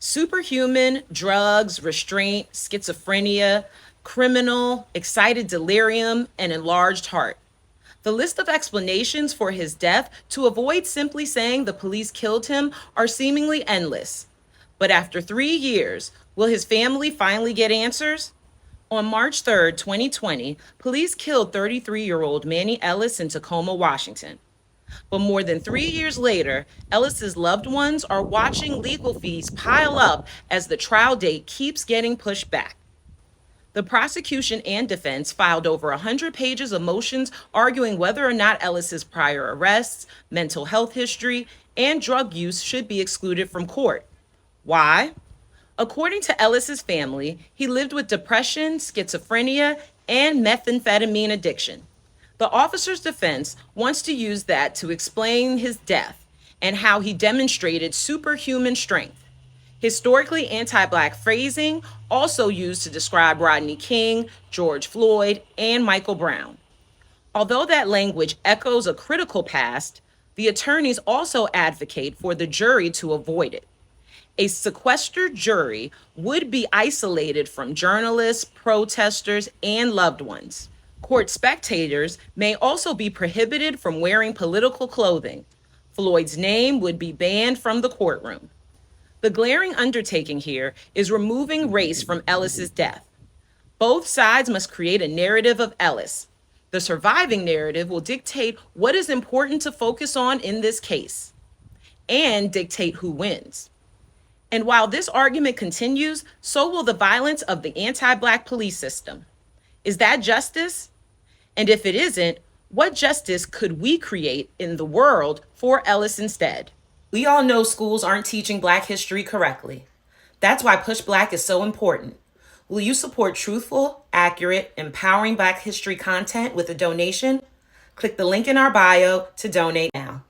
Superhuman, drugs, restraint, schizophrenia, criminal, excited delirium, and enlarged heart. The list of explanations for his death to avoid simply saying the police killed him are seemingly endless. But after 3 years, will his family finally get answers? On March 3rd, 2020, police killed 33-year-old Manny Ellis in Tacoma, Washington. But more than 3 years later, Ellis's loved ones are watching legal fees pile up as the trial date keeps getting pushed back. The prosecution and defense filed over 100 pages of motions arguing whether or not Ellis's prior arrests, mental health history, and drug use should be excluded from court. Why? According to Ellis's family, he lived with depression, schizophrenia, and methamphetamine addiction. The officer's defense wants to use that to explain his death and how he demonstrated superhuman strength. Historically anti-Black phrasing also used to describe Rodney King, George Floyd, and Michael Brown. Although that language echoes a critical past, the attorneys also advocate for the jury to avoid it. A sequestered jury would be isolated from journalists, protesters, and loved ones. Court spectators may also be prohibited from wearing political clothing. Floyd's name would be banned from the courtroom. The glaring undertaking here is removing race from Ellis's death. Both sides must create a narrative of Ellis. The surviving narrative will dictate what is important to focus on in this case and dictate who wins. And while this argument continues, so will the violence of the anti-Black police system. Is that justice? And if it isn't, what justice could we create in the world for Ellis instead? We all know schools aren't teaching Black history correctly. That's why PushBlack is so important. Will you support truthful, accurate, empowering Black history content with a donation? Click the link in our bio to donate now.